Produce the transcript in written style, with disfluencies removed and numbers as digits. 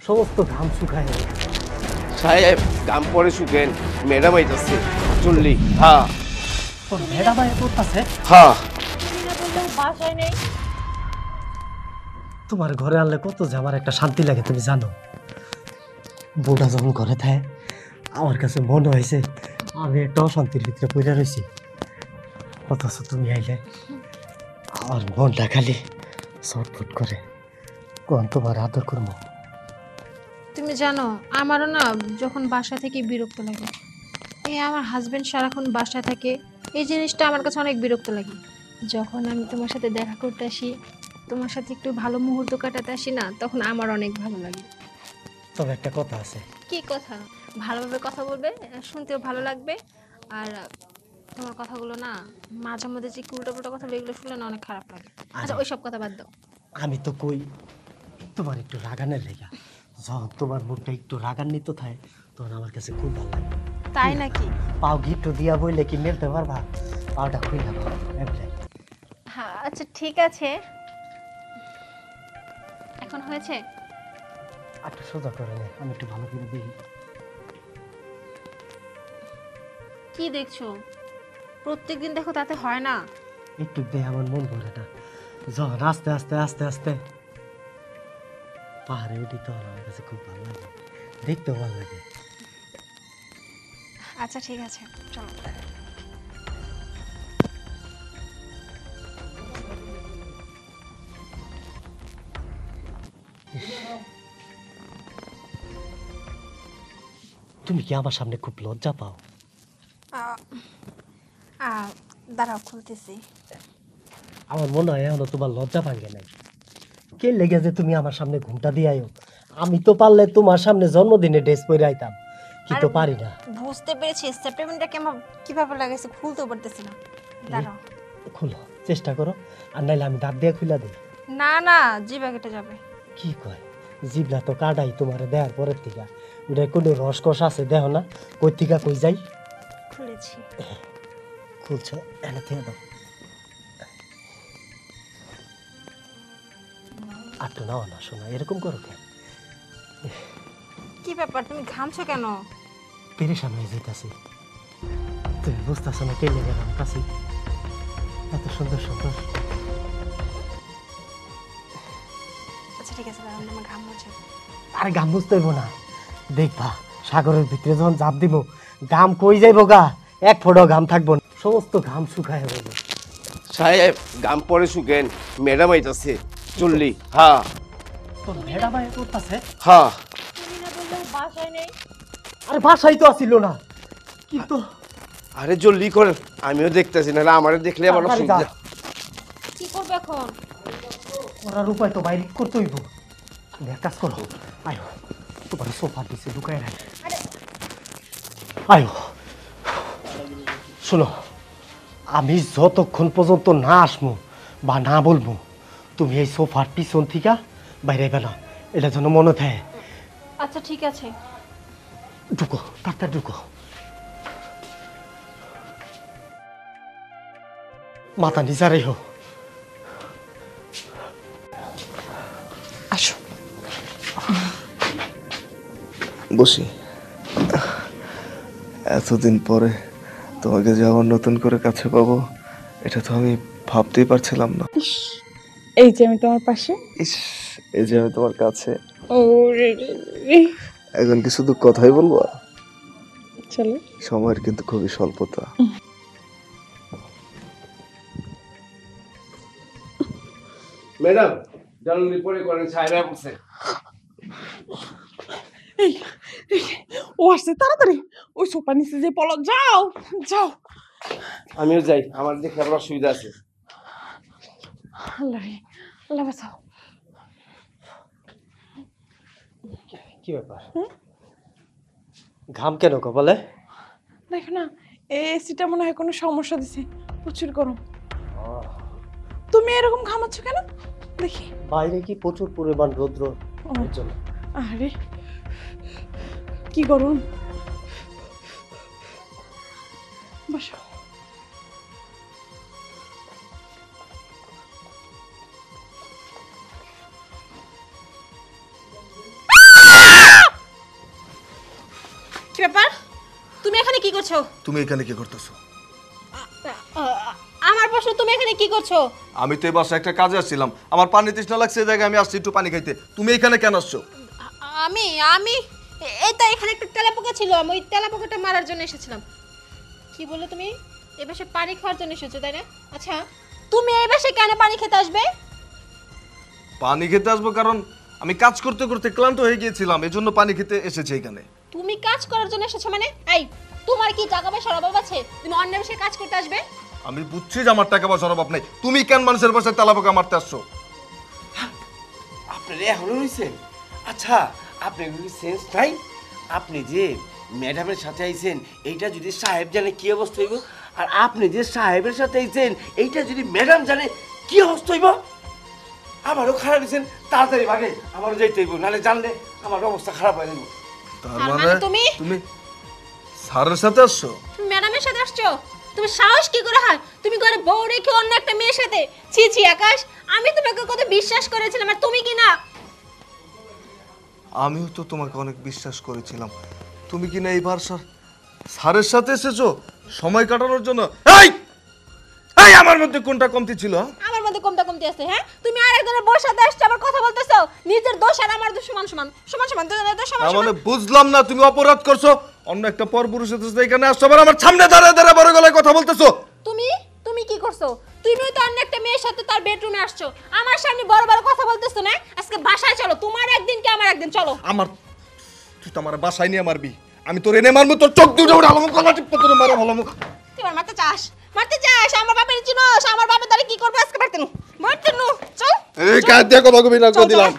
সমস্ত ঘাম শুকায় গেল। সাহেব গাম পরে শুকেন, ম্যাডাম আইতাছে চললি। হ্যাঁ তোর ম্যাডাম আয় করতেছে। হ্যাঁ বাসায় নেই। তোমার ঘরে আনলে কত যে আমার একটা শান্তি লাগে তুমি জানো। বউটা যখন ঘরে থাকে আমার কাছে মনে হয়েছে আমি একটা অশান্তির ভিতরে পড়ে রয়েছি, অথচ তুমি আইলে আমার মনটা খালি ছটফট করে। কোন তোমার আদর করবো। তুমি জানো আমারও না যখন বাসা থেকে বিরক্ত লাগে, এই আমার হাজবেন্ড সারাক্ষণ বাসায় থাকে, এই জিনিসটা আমার কাছে অনেক বিরক্ত লাগে। যখন আমি তোমার সাথে দেখা করতে আসি, তোমার সাথে একটু ভালো মুহূর্ত কাটাতে আসি না, তখন আমার অনেক ভালো লাগে। তবে একটা কথা আছে। কি কথা? ভালোভাবে কথা বলবে, শুনতেও ভালো লাগবে। আর তোমার কথাগুলো না মাঝে মধ্যে যে উল্টো পুল্টো কথা এগুলো শুনলে না অনেক খারাপ লাগে। আচ্ছা ওইসব কথা বাদ দাও। আমি তো কই তোমার একটু রাগানের লেগা, যখন তোমার মুখটা একটু রাগান্বিত থাকে তখন আমার কাছে খুব ভালো লাগে। তাই নাকি? পাও গিট্টু দিয়া বইলে কি মেলতে পারবা? পাওটা খুই না হ্যাঁ আচ্ছা ঠিক আছে, এখন হয়েছে। একটু সোজা করে নে, আমি একটু ভালো করে দেখি। কি দেখছো? প্রত্যেকদিন দেখো তাতে হয় না। একটু দে, আমার মন ভরে না। যখন আস্তে আস্তে আস্তে আস্তে পাহাড়ে উঠি তখন আমার কাছে খুব ভালো লাগে, দেখতেও ভালো লাগে। আচ্ছা ঠিক আছে চলো। তুমি কি আমার সামনে খুব লজ্জা পাও? দাঁড়াও খুলতেছি। আমার মনে হয় এখনো তোমার লজ্জা ভাঙে নাই। কে লেগে যে তুমি আমার সামনে ঘুমটা দিয়ে আইও? আমি তো পারলে তোমার সামনে জন্মদিনে ড্রেস পরে আইতাম, কিন্তু পারি না। বুঝতে পেরেছি সেপ্টেম্বরটা কেমন কিভাবে লাগাইছে, খুলতেও পারতেছি না। দাঁড়াও। খুলো, চেষ্টা করো, আর নাইলে আমি দাঁত দিয়ে খুলে দিই। না না, জিভা কেটে যাবে। কি কয়? জিবলা তো কাটাই তোমার দেহার পরের থেকে। ওটা কোনো রসকস আছে দেহ না, কই থেকে কই যাই। খুলেছি। খুলছ, এনে থেকে দাও। আর তো নাও না, শোনা এরকম করো কেন? কি ব্যাপার, তুমি ঘামছো কেন? পেরেশান হয়ে যেতেছি। তুমি বুঝতেছো না কে লেগে আমার কাছে এত সুন্দর সুন্দর। আচ্ছা ঠিক আছে দাঁড়াও, আমার ঘাম মুছে। আরে গাম বুঝতে হইব না, দেখবা সাগরের ভিতরে যখন জাপ দিব গাম কই যাইব গা, এক ফোঁটা ঘাম থাকবো না, সমস্ত ঘাম শুকায় যাবে। সাহেব গাম পরে শুকেন, ম্যাডাম আইতাছে চললি। হ্যাঁ তোর ভেড়া ভাই করতেছে। হ্যাঁ তুমি না বললে বাসায় নেই? আরে বাসাই তো আসিল না, কিন্তু আরে জলদি করেন, আমিও দেখতেছি, নাহলে আমারে দেখলে আবার তাড়াতাড়ি অসুবিধা। যা। কি করবে এখন? করার উপায় তো বাইরে করতে হইব। তুমি এক কাজ করো, আয়ো তোমার সোফার পিছিয়ে ঢুকাই রাখ। আয়ো শোনো, আমি যতক্ষণ পর্যন্ত না আসবো বা না বলবো তুমি এই সোফার পিছন থেকে বাইরে আইবে না, এটা যেন মনে থাকে। আচ্ছা ঠিক আছে। ঢুকো, তাড়াতাড়ি ঢুকো। মাথা নিচা রেখো। আসো বসি। এতদিন পরে তোমাকে যে আবার নতুন করে কাছে পাবো, এটা তো আমি ভাবতেই পারছিলাম না। ইস, এই যে আমি তোমার পাশে। ইস, এই যে আমি তোমার কাছে। ও রে রে রে। এখন কি শুধু কথাই বলবো? চলো। সময়ের কিন্তু খুবই স্বল্পতা। ম্যাডাম জলদি পরে করেন, সাহেব আসছে। এই, এই, ও আসছে তাড়াতাড়ি, ওই সোফা নিচে যে পলক, যাও যাও। আমিও যাই, আমার দেখে আবার অসুবিধা আছে। আল্লাহ রে, আল্লাহ বাঁচাও। কি ব্যাপার? ঘাম কেন গো বলে? দেখো না, এসিটা মনে হয় কোনো সমস্যা দিছে, প্রচুর গরম। তুমি এরকম ঘামাচ্ছ কেন দেখি? বাইরে কি প্রচুর পরিমাণ রৌদ্র, ও, এর জন্য। আরে কি গরম। বসো। কি ব্যাপার? তুমি এখানে কি করছো? তুমি এখানে কি করতেছো? আমার প্রশ্ন, তুমি এখানে কি করছো? আমি তো এই বাসায় একটা কাজে আসছিলাম, আমার পানি তৃষ্ণা লাগছে, এই জায়গায় আমি আসছি একটু পানি খাইতে। তুমি এখানে কেন আসছো? আমি আমি এই তো এখানে একটা তেলাপোকা ছিল, আমি ওই তেলাপোকাটা মারার জন্য এসেছিলাম। কি বললে তুমি? এই বাসায় পানি খাওয়ার জন্য এসেছো তাই না? আচ্ছা, তুমি এই বাসায় কেন পানি খেতে আসবে? পানি খেতে আসবো কারণ আমি কাজ করতে করতে ক্লান্ত হয়ে গিয়েছিলাম, এজন্য পানি খেতে এসেছি এখানে। তুমি কাজ করার জন্য এসেছো মানে? এই, তোমার কি টাকা পয়সার অভাব আছে তুমি অন্য বাসায় কাজ করতে আসবে? আমি বুঝছি যে আমার টাকা পয়সার অভাব নেই, তুমি কেন মানুষের বাসায় তেলাপোকা মারতে আসছো? আপনারা এখনো রয়েছেন? আচ্ছা, আপনার কি সেন্স নাই? আপনি যে ম্যাডামের সাথে আইছেন, এইটা যদি সাহেব জানে কি অবস্থা হইব, আর আপনি যে সাহেবের সাথে আইছেন এইটা যদি ম্যাডাম জানে কি অবস্থা হইব? আমারও খারাপ হয়েছেন, তাড়াতাড়ি ভাগে, আমারও যাইতে হইব, নাহলে জানলে আমার অবস্থা খারাপ হয়ে যাবে। তার তার মানে মানে তুমি স্যারের সাথে আসছো? তুমি ম্যাডামের সাথে আসছো? তুমি সাহস কি করে হয়? তুমি ঘরে বউ রেখে অন্য একটা মেয়ের সাথে? ছি ছি আকাশ, আমি তোমাকে কত বিশ্বাস করেছিলাম আর তুমি কি না? আমিও তো তোমাকে অনেক বিশ্বাস করেছিলাম, তুমি কি না এইবার স্যারের সাথে এসেছো সময় কাটানোর জন্য? এই এই আমার মধ্যে কোনটা কমতি ছিল? আমার মধ্যে কমতি আছে? হ্যাঁ, তুমি আর একজনের বউর সাথে আসছো, আবার কথা বলতেছো নিজের দোষ আর আমার দোষ সমান সমান সমান সমান দুজনের দোষ সমান মানে সমান। বুঝলাম না, তুমি অপরাধ করছো, অন্য একটা পরপুরুষের সাথে এখানে আসছো, আবার আমার সামনে দাঁড়ায় দাঁড়ায় বড় গলায় কথা বলতেছো। তুমি তুমি কি করছো? তুমিও তো অন্য একটা মেয়ের সাথে তার বেডরুমে আসছো, আমার সামনে বড় বড় কথা বলতেছো না? আজকে বাসায় চলো, তোমার একদিন কি আমার একদিন, চলো। আমার তুই তো আমার বাসায় নিয়ে মারবি, আমি তোর এনে মারবো, তোর চোখ দুটো উঠে আলাম গলা টিপে তোর মারা ভালো। তুই আমার মারতে চাস? মারতে চাস? আমার বাপের চিনোস? আমার বাপের তাহলে কি করবো আজকে? মারতে নু চল। এই কাজ দিয়ে কথা কবি না, চল, দিলাম। চল।